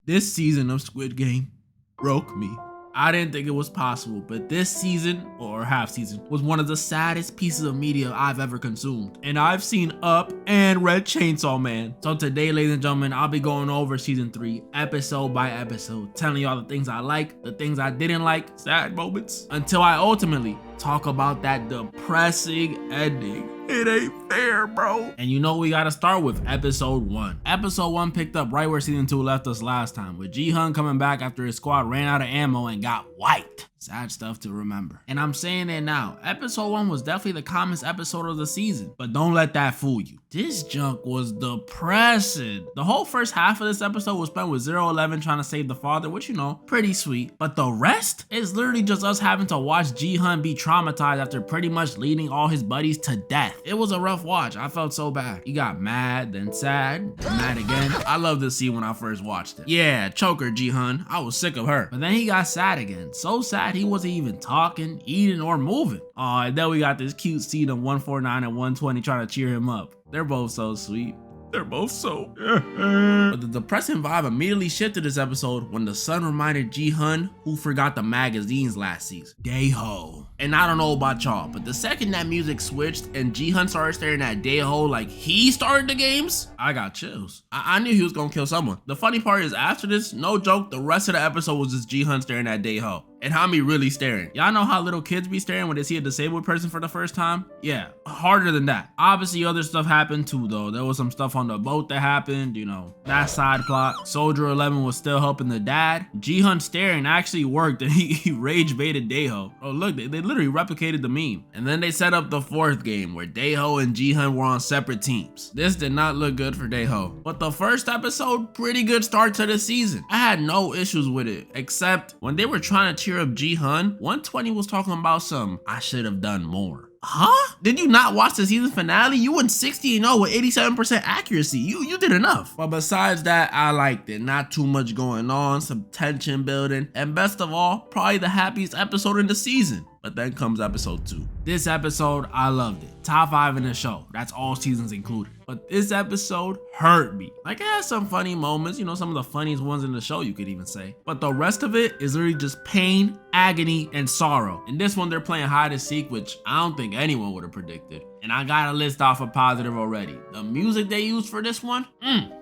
This season of Squid Game broke me. I didn't think it was possible, but this season, or half season, was one of the saddest pieces of media I've ever consumed. And I've seen Up and Red Chainsaw Man. So today, ladies and gentlemen, I'll be going over season 3, episode by episode, telling y'all the things I like, the things I didn't like, sad moments, until I ultimately talk about that depressing ending. It ain't fair, bro. And you know we gotta start with episode 1. Episode 1 picked up right where season 2 left us last time, with Ji-hun coming back after his squad ran out of ammo and got wiped. Sad stuff to remember. And I'm saying it now, episode 1 was definitely the calmest episode of the season, but don't let that fool you. This junk was depressing. The whole first half of this episode was spent with 011 trying to save the father, which, you know, pretty sweet. But the rest is literally just us having to watch Ji-hun be traumatized after pretty much leading all his buddies to death. It was a rough watch. I felt so bad. He got mad, then sad, then mad again. I loved this scene when I first watched it. Yeah, choker Ji-hun. I was sick of her. But then he got sad again. So sad he wasn't even talking, eating, or moving. Aw, and then we got this cute scene of 149 and 120 trying to cheer him up. They're both so sweet. They're both so But the depressing vibe immediately shifted this episode when the sun reminded Ji-hun who forgot the magazines last season. Dae-ho. And I don't know about y'all, but the second that music switched and Ji-hun started staring at Dae-ho like he started the games, I got chills. I knew he was gonna kill someone. The funny part is after this, no joke, the rest of the episode was just Ji-hun staring at Dae-ho. And Hami really staring. Y'all know how little kids be staring when they see a disabled person for the first time? Yeah, harder than that. Obviously other stuff happened too though. There was some stuff on the boat that happened, you know, that side plot. Soldier 11 was still helping the dad. Ji-hun staring actually worked and he rage baited Dae-ho. Oh look, they literally replicated the meme. And then they set up the fourth game where Dae-ho and Ji-hun were on separate teams. This did not look good for Dae-ho. But the first episode, pretty good start to the season. I had no issues with it, except when they were trying to cheer up Ji-hun, 120 was talking about some, I should have done more. Huh? Did you not watch the season finale? You went 60-0 with 87% accuracy. You did enough. But besides that, I liked it. Not too much going on, some tension building, and best of all, probably the happiest episode in the season. But then comes episode 2. This episode, I loved it. Top 5 in the show. That's all seasons included. But this episode hurt me. Like it has some funny moments, you know, some of the funniest ones in the show you could even say. But the rest of it is literally just pain, agony, and sorrow. In this one, they're playing hide and seek, which I don't think anyone would have predicted. And I got a list off of positive already. The music they used for this one,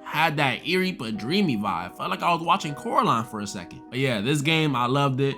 had that eerie but dreamy vibe. Felt like I was watching Coraline for a second. But yeah, this game, I loved it.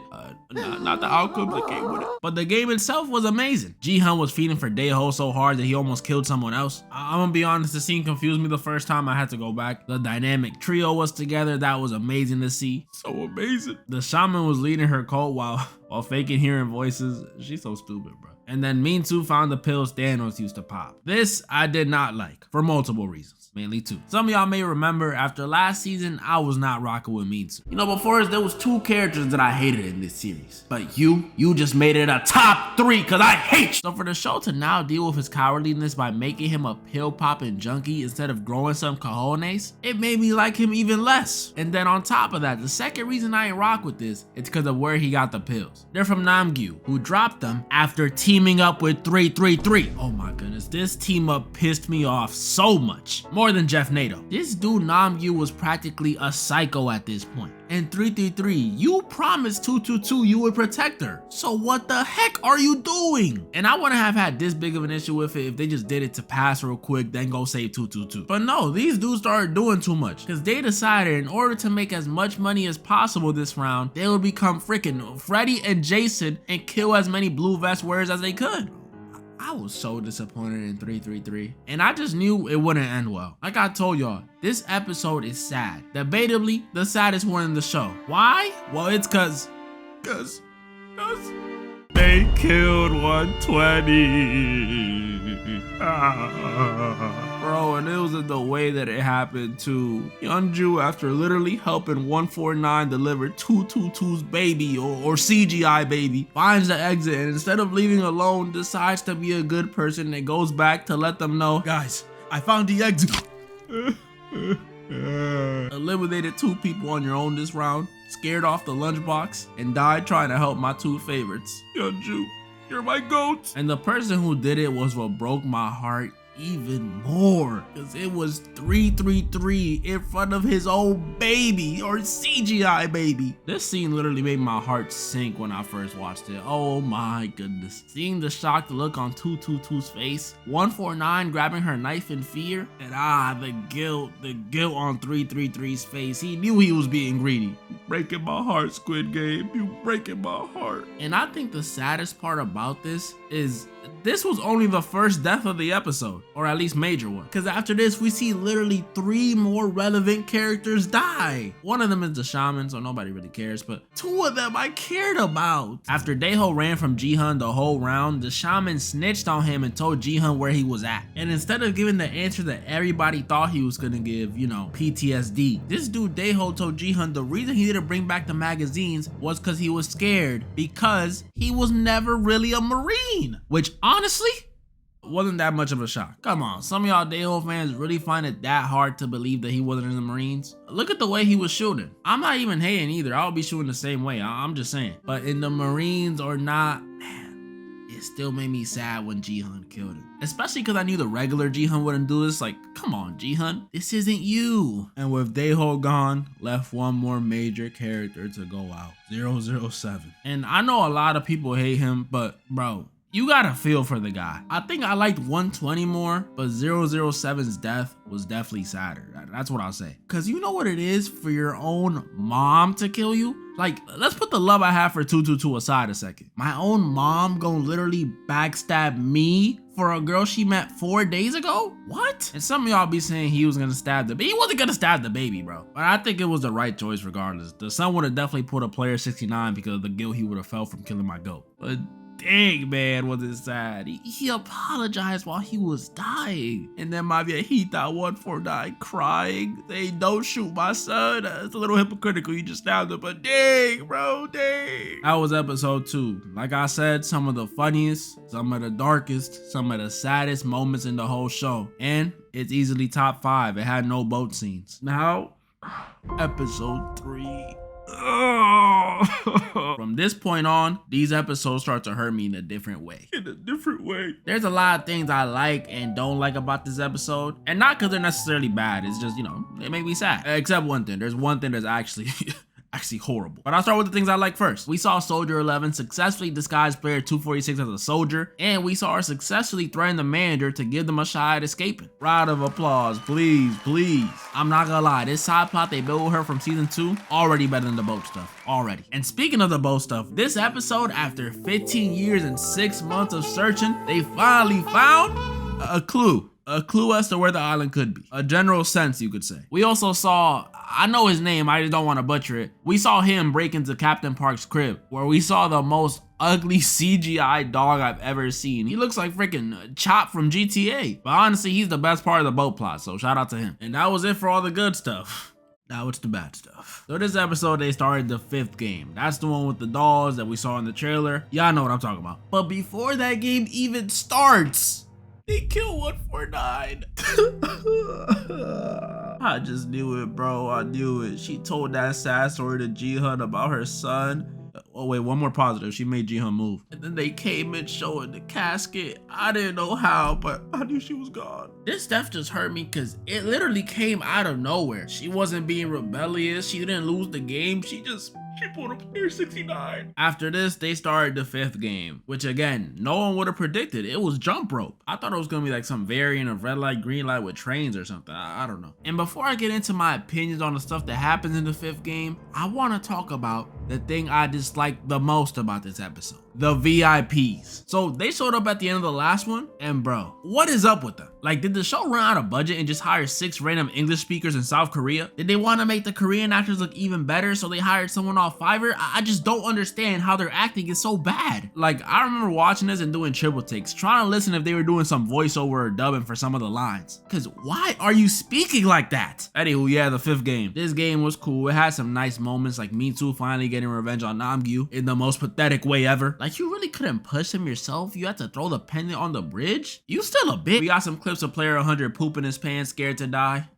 Not the outcomes that came with it, but the game itself was amazing. Ji-hun was feeding for Dae-ho so hard that he almost killed someone else. I'm gonna be honest, the scene confused me the first time. I had to go back. The dynamic trio was together. That was amazing to see. So amazing. The shaman was leading her cult while faking hearing voices. She's so stupid, bro. And then Min-soo found the pills Thanos used to pop. This I did not like for multiple reasons, mainly 2. Some of y'all may remember after last season, I was not rocking with Min-soo. You know, before us, there was 2 characters that I hated in this series. But you just made it a top 3 because I hate you. So for the show to now deal with his cowardliness by making him a pill popping junkie instead of growing some cojones, it made me like him even less. And then on top of that, the second reason I ain't rock with this, it's because of where he got the pills. They're from Namgyu, who dropped them after teaming up with 333. Oh my goodness, this team up pissed me off so much. More than Jeff Nato. This dude Namgyu was practically a psycho at this point. And 333, you promised 222 you would protect her. So what the heck are you doing? And I wouldn't have had this big of an issue with it if they just did it to pass real quick, then go save 222. But no, these dudes started doing too much because they decided in order to make as much money as possible this round, they would become freaking Freddy and Jason and kill as many blue vest wearers as they could. I was so disappointed in 333, and I just knew it wouldn't end well. Like I told y'all, this episode is sad. Debatably, the saddest one in the show. Why? Well, it's cause they killed 120. Bro, and it was in the way that it happened too. Yeonju, after literally helping 149 deliver 222's baby or CGI baby, finds the exit and instead of leaving alone, decides to be a good person and goes back to let them know, guys, I found the exit. Eliminated 2 people on your own this round, scared off the lunchbox, and died trying to help my 2 favorites. Yeonju, you're my goat. And the person who did it was what broke my heart even more, because it was 333 in front of his own baby, or CGI baby. This scene literally made my heart sink when I first watched it. Oh my goodness. Seeing the shocked look on 222's face, 149 grabbing her knife in fear, and the guilt on 333's face. He knew he was being greedy. You breaking my heart, Squid Game. You breaking my heart. And I think the saddest part about this is this was only the first death of the episode, or at least major one, because after this we see literally 3 more relevant characters die. One of them is the shaman, so nobody really cares, but 2 of them I cared about. After Daeho ran from Jihan the whole round, the shaman snitched on him and told Jihan where he was at, and instead of giving the answer that everybody thought he was gonna give, you know, PTSD, this dude Daeho told Jihan the reason he didn't bring back the magazines was because he was scared, because he was never really a Marine, which honestly wasn't that much of a shock. Come on, some of y'all Daeho fans really find it that hard to believe that he wasn't in the Marines? Look at the way he was shooting. I'm not even hating either. I'll be shooting the same way. I'm just saying. But in the Marines or not, man, it still made me sad when Jihan killed him. Especially because I knew the regular Jihan wouldn't do this. Like, come on, Jihan, this isn't you. And with Daeho gone, left one more major character to go out, 007. And I know a lot of people hate him, but bro, you gotta feel for the guy. I think I liked 120 more, but 007's death was definitely sadder. That's what I'll say. Cause you know what it is for your own mom to kill you? Like, let's put the love I have for 222 aside a second. My own mom gonna literally backstab me for a girl she met 4 days ago? What? And some of y'all be saying he was gonna stab the baby. He wasn't gonna stab the baby, bro. But I think it was the right choice regardless. The son would have definitely put a player 69 because of the guilt he would have felt from killing my goat. But dang, man, was it sad. He apologized while he was dying. And then my viejita 149 crying, saying, don't shoot my son. It's a little hypocritical, you just stabbed him, but dang, bro, dang. That was episode 2. Like I said, some of the funniest, some of the darkest, some of the saddest moments in the whole show. And it's easily top 5. It had no boat scenes. Now, episode 3. From this point on, these episodes start to hurt me in a different way. There's a lot of things I like and don't like about this episode, and not because they're necessarily bad. It's just, you know, they make me sad. Except one thing. There's one thing that's actually horrible. But I'll start with the things I like first. We saw Soldier 11 successfully disguise player 246 as a soldier, and we saw her successfully threaten the manager to give them a shot at escaping. Round of applause, please, please. I'm not gonna lie, this side plot they built with her from season 2, already better than the boat stuff, already. And speaking of the boat stuff, this episode, after 15 years and 6 months of searching, they finally found a clue. A clue as to where the island could be. A general sense, you could say. We also saw, I know his name, I just don't want to butcher it. We saw him break into Captain Park's crib, where we saw the most ugly CGI dog I've ever seen. He looks like freaking Chop from GTA. But honestly, he's the best part of the boat plot, so shout out to him. And that was it for all the good stuff. Now it's the bad stuff. So this episode, they started the 5th game. That's the one with the dolls that we saw in the trailer. Y'all know what I'm talking about. But before that game even starts, they kill 149. I just knew it, bro. I knew it. She told that sad story to Jihan about her son. Oh wait, one more positive. She made Jihan move. And then they came in showing the casket. I didn't know how, but I knew she was gone. This stuff just hurt me because it literally came out of nowhere. She wasn't being rebellious. She didn't lose the game. She pulled up player 69. After this, they started the 5th game, which again, no one would have predicted. It was jump rope. I thought it was gonna be like some variant of red light, green light with trains or something. I don't know. And before I get into my opinions on the stuff that happens in the 5th game, I want to talk about the thing I dislike the most about this episode. The VIPs. So they showed up at the end of the last one, and bro, what is up with them? Like, did the show run out of budget and just hire 6 random English speakers in South Korea? Did they want to make the Korean actors look even better, so they hired someone off Fiverr? I just don't understand how their acting is so bad. Like, I remember watching this and doing triple takes, trying to listen if they were doing some voiceover or dubbing for some of the lines. Cause why are you speaking like that? Anywho, yeah, the 5th game. This game was cool. It had some nice moments, like Mitsu finally getting revenge on Namgyu in the most pathetic way ever. Like, you really couldn't push him yourself? You had to throw the pendant on the bridge? You still a bitch. We got some clips of player 100 pooping his pants, scared to die.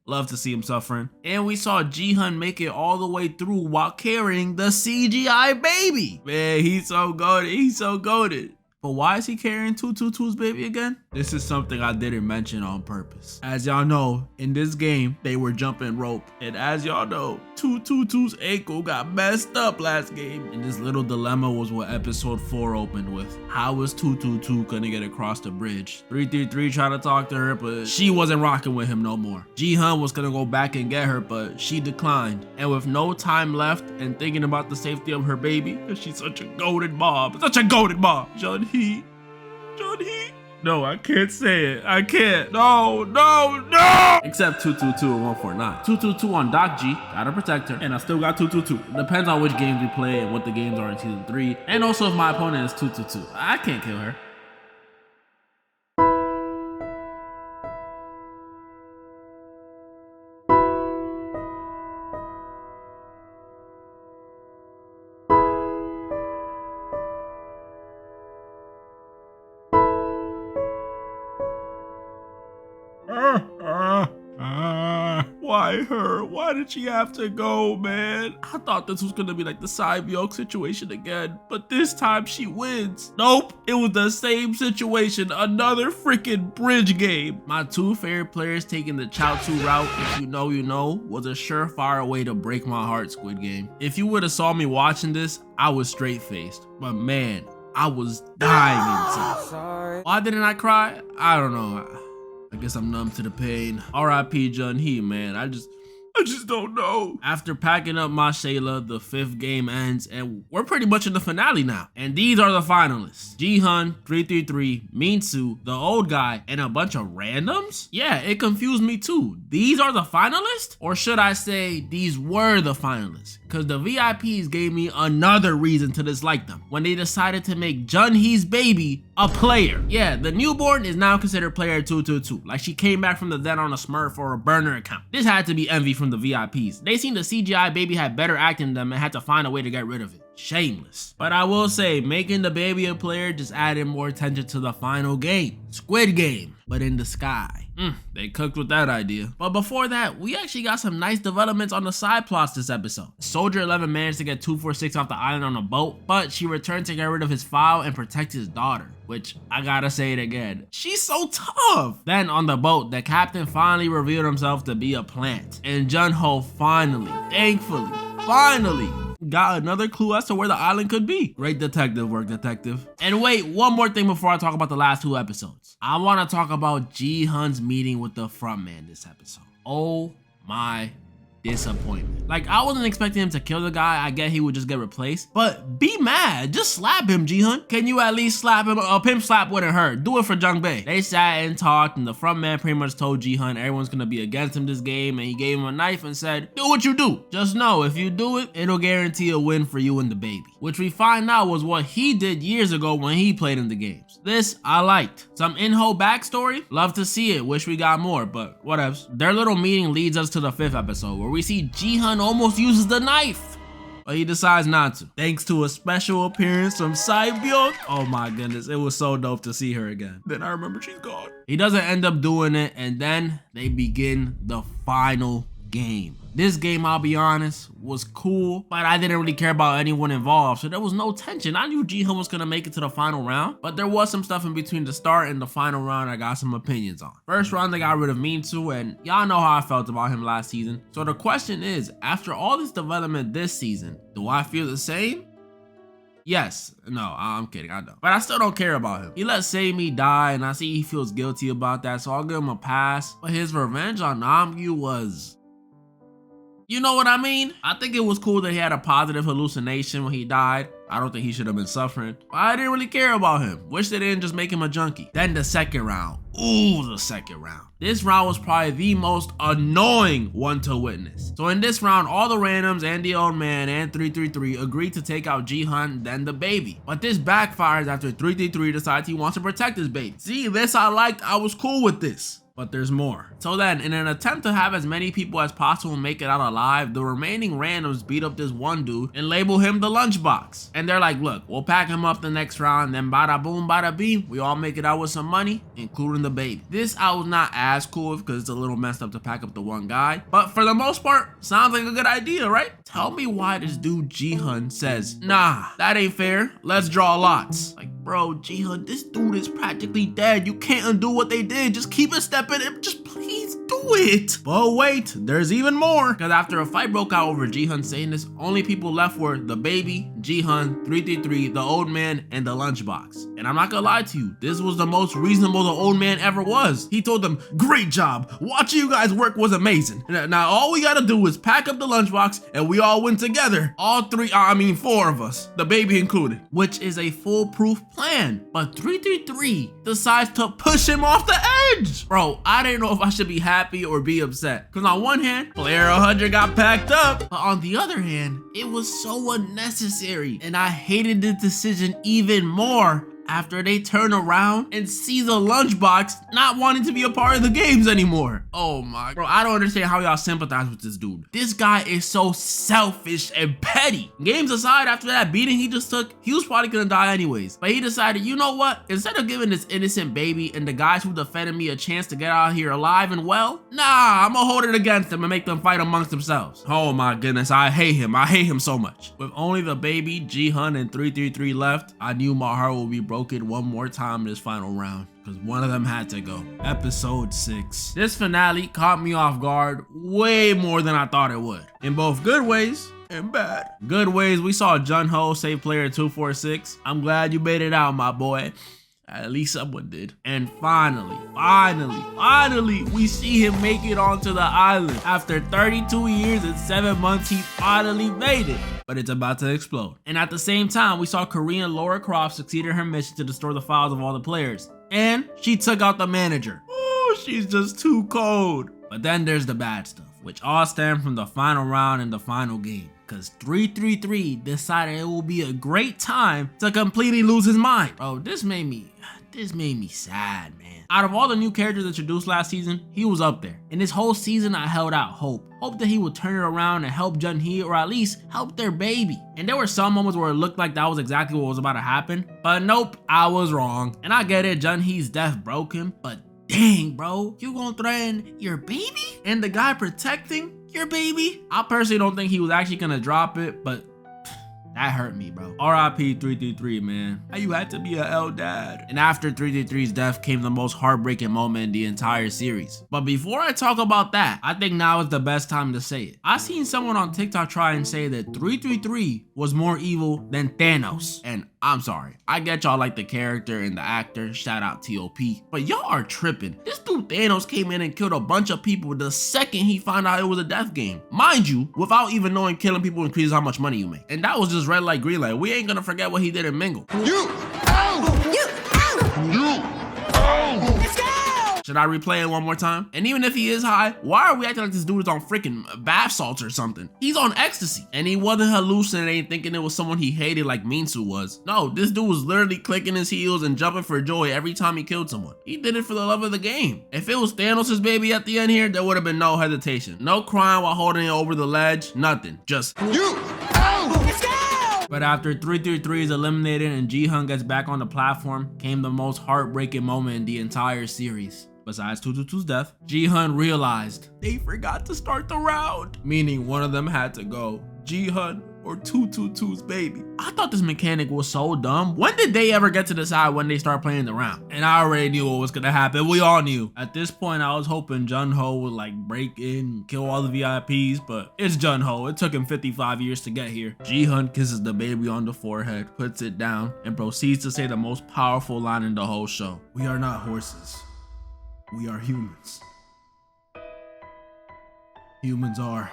Love to see him suffering. And we saw Jihan make it all the way through while carrying the CGI baby. Man, he's so goated. He's so goated. But why is he carrying 222's baby again? This is something I didn't mention on purpose. As y'all know, in this game, they were jumping rope. And as y'all know, 222's ankle got messed up last game. And this little dilemma was what episode 4 opened with. How is 222 gonna get across the bridge? 333 trying to talk to her, but she wasn't rocking with him no more. Ji-hun was gonna go back and get her, but she declined. And with no time left and thinking about the safety of her baby, because she's such a golden mom, Jun-hee. No, I can't say it. I can't. No. Except 222 and 149. 222 on Doc G, gotta protect her. And I still got 222. Depends on which games we play and what the games are in season 3. And also if my opponent is 222. I can't kill her. Why her? Why did she have to go, man? I thought this was gonna be like the Saibyeok situation again, but this time she wins. Nope, it was the same situation, another freaking bridge game. My 2 favorite players taking the Chaozu route, if you know, you know, was a surefire way to break my heart, Squid Game. If you would have saw me watching this, I was straight-faced, but man, I was dying inside. Why didn't I cry? I don't know. I guess I'm numb to the pain. R.I.P. Jun-hee, man. I just don't know. After packing up my Shayla, the 5th game ends and we're pretty much in the finale now. And these are the finalists. Ji-hun, 333, Min-soo, the old guy, and a bunch of randoms? Yeah, it confused me too. These are the finalists? Or should I say these were the finalists? Because the VIPs gave me another reason to dislike them when they decided to make Jun-hee's baby a player. Yeah, the newborn is now considered player 222, like she came back from the dead on a Smurf or a burner account. This had to be envy from the VIPs. They seen the CGI baby had better acting than them and had to find a way to get rid of it. Shameless. But I will say, making the baby a player just added more attention to the final game. Squid Game, but in the sky. They cooked with that idea. But before that, we actually got some nice developments on the side plots this episode. Soldier 11 managed to get 246 off the island on a boat, but she returned to get rid of his file and protect his daughter. Which, I gotta say it again, she's so tough. Then on the boat, the captain finally revealed himself to be a plant. And Jun-ho finally, thankfully, got another clue as to where the island could be. Great detective work, detective. And wait, one more thing before I talk about the last 2 episodes. I want to talk about Ji-hun's meeting with the frontman this episode. Oh my disappointment. Like, I wasn't expecting him to kill the guy. I get he would just get replaced, but be mad. Just slap him, Ji-hun. Can you at least slap him? A pimp slap wouldn't hurt. Do it for Jung-bae. They sat and talked, and the front man pretty much told Ji-hun everyone's gonna be against him this game, and he gave him a knife and said, do what you do. Just know, if you do it, it'll guarantee a win for you and the baby. Which we find out was what he did years ago when he played in the games. This, I liked. Some in-ho backstory? Love to see it. Wish we got more, but whatevs. Their little meeting leads us to the 5th episode, where we see Ji-hun almost uses the knife, but he decides not to, thanks to a special appearance from Saibyeok. Oh my goodness, it was so dope to see her again. Then I remember she's gone. He doesn't end up doing it, and then they begin the final game. This game, I'll be honest, was cool, but I didn't really care about anyone involved, so there was no tension. I knew Ji-hun was gonna make it to the final round, but there was some stuff in between the start and the final round I got some opinions on. First round, they got rid of Min-soo, and y'all know how I felt about him last season. So the question is, after all this development this season, do I feel the same? Yes. No, I'm kidding, I don't. But I still don't care about him. He let Samee die, and I see he feels guilty about that, so I'll give him a pass. But his revenge on Namgyu was... you know what I mean? I think it was cool that he had a positive hallucination when he died. I don't think he should have been suffering. But I didn't really care about him. Wish they didn't just make him a junkie. Then the second round. Ooh, the second round. This round was probably the most annoying one to witness. So in this round, all the randoms and the old man and 333 agreed to take out Ji-hun, then the baby. But this backfires after 333 decides he wants to protect his baby. See, this I liked. I was cool with this. But there's more. So then, in an attempt to have as many people as possible make it out alive, the remaining randoms beat up this one dude and label him the lunchbox. And they're like, look, we'll pack him up the next round, then bada boom, bada beam, we all make it out with some money, including the baby. This I was not as cool with because it's a little messed up to pack up the one guy. But for the most part, sounds like a good idea, right? Tell me why this dude Ji-hun says, nah, that ain't fair, let's draw lots. Like, bro, Jihan, this dude is practically dead. You can't undo what they did. Just keep a step in it. Just please do it. But wait, there's even more. Because after a fight broke out over Jihan saying this, only people left were the baby, Jihan, 333, the old man, and the lunchbox. And I'm not gonna lie to you, this was the most reasonable the old man ever was. He told them, great job. Watching you guys work was amazing. Now all we gotta do is pack up the lunchbox and we all win together. All three, four of us, the baby included, which is a foolproof plan. But 333 decides to push him off the edge. Bro, I didn't know if I should be happy or be upset. Because on one hand, player 100 got packed up. But on the other hand, it was so unnecessary. And I hated the decision even more after they turn around and see the lunchbox not wanting to be a part of the games anymore. Oh my, bro, I don't understand how y'all sympathize with this dude. This guy is so selfish and petty. Games aside, after that beating he just took, he was probably gonna die anyways. But he decided, you know what? Instead of giving this innocent baby and the guys who defended me a chance to get out of here alive and well, nah, I'm gonna hold it against them and make them fight amongst themselves. Oh my goodness, I hate him. I hate him so much. With only the baby, Jihan, and 333 left, I knew my heart would be broken one more time this final round, because one of them had to go. Episode 6. This finale caught me off guard way more than I thought it would, in both good ways and bad. Good ways, we saw Jun-Ho save player 246. I'm glad you made it out, my boy. At least someone did. And finally, we see him make it onto the island. After 32 years and 7 months, he finally made it. But it's about to explode. And at the same time, we saw Korean Laura Croft succeed in her mission to destroy the files of all the players. And she took out the manager. Oh, she's just too cold. But then there's the bad stuff, which all stem from the final round and the final game. Because 333 decided it will be a great time to completely lose his mind. Bro, this made me sad, man. Out of all the new characters introduced last season, he was up there. And this whole season, I held out hope. Hope that he would turn it around and help Jun-Hee, or at least help their baby. And there were some moments where it looked like that was exactly what was about to happen. But nope, I was wrong. And I get it, Jun-Hee's death broke him. But dang, bro, you gonna threaten your baby? And the guy protecting your baby? I personally don't think he was actually gonna drop it, but that hurt me, bro. R.I.P. 333, man. How you had to be a L dad. And after 333's death came the most heartbreaking moment in the entire series. But before I talk about that, I think now is the best time to say it. I seen someone on TikTok try and say that 333 was more evil than Thanos. And I'm sorry. I get y'all like the character and the actor, shout out T.O.P. But y'all are tripping. This dude Thanos came in and killed a bunch of people the second he found out it was a death game. Mind you, without even knowing killing people increases how much money you make. And that was just red light, green light. We ain't gonna forget what he did in Mingle. Should I replay it one more time? And even if he is high, why are we acting like this dude is on freaking bath salts or something? He's on ecstasy. And he wasn't hallucinating thinking it was someone he hated like Minsu was. No, this dude was literally clicking his heels and jumping for joy every time he killed someone. He did it for the love of the game. If it was Thanos' baby at the end here, there would have been no hesitation. No crying while holding it over the ledge, nothing. Just But after 333 is eliminated and Jihan gets back on the platform, came the most heartbreaking moment in the entire series. Besides 222's death, Jihan realized they forgot to start the round, meaning one of them had to go. Jihan or 222's baby. I thought this mechanic was so dumb. When did they ever get to decide when they start playing the round? And I already knew what was gonna happen. We all knew. At this point, I was hoping Jun-Ho would like break in and kill all the VIPs, but it's Jun-Ho. It took him 55 years to get here. Jihan kisses the baby on the forehead, puts it down, and proceeds to say the most powerful line in the whole show. We are not horses. We are humans. Humans are.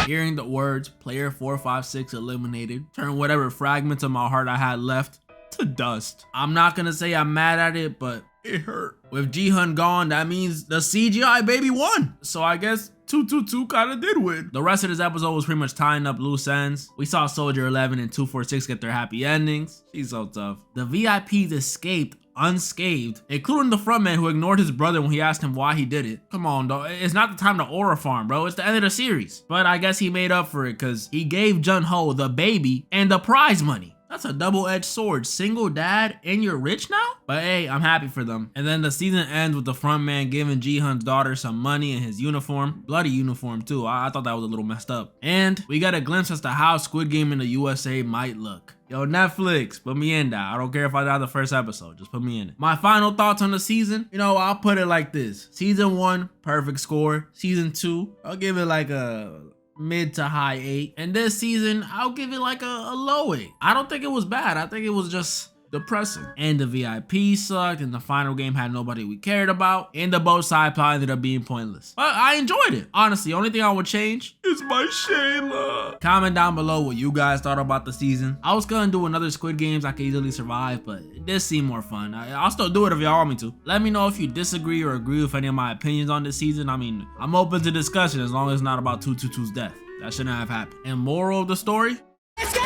Hearing the words player 456 eliminated turned whatever fragments of my heart I had left to dust. I'm not gonna say I'm mad at it, but it hurt. With Jihan gone, that means the CGI baby won. So I guess 222 kinda did win. The rest of this episode was pretty much tying up loose ends. We saw Soldier 11 and 246 get their happy endings. She's so tough. The VIPs escaped unscathed, including the frontman who ignored his brother when he asked him why he did it. Come on, though. It's not the time to aura farm, bro. It's the end of the series. But I guess he made up for it because he gave Jun-Ho the baby and the prize money. That's a double-edged sword. Single dad and you're rich now? But hey, I'm happy for them. And then the season ends with the front man giving Jihan's daughter some money in his uniform. Bloody uniform too. I thought that was a little messed up. And we got a glimpse as to how Squid Game in the USA might look. Yo, Netflix, put me in that. I don't care if I die the first episode, just put me in it. My final thoughts on the season, I'll put it like this. Season 1, perfect score. Season 2, I'll give it like a mid to high 8. And this season, I'll give it like a low 8. I don't think it was bad. I think it was just depressing. And the VIP sucked, and the final game had nobody we cared about, and the both side plot ended up being pointless. But I enjoyed it. Honestly, the only thing I would change is my Shayla. Comment down below what you guys thought about the season. I was gonna do another Squid Games I could easily survive, but it did seem more fun. I'll still do it if y'all want me to. Let me know if you disagree or agree with any of my opinions on this season. I mean, I'm open to discussion as long as it's not about 222's death. That shouldn't have happened. And moral of the story? Let's go!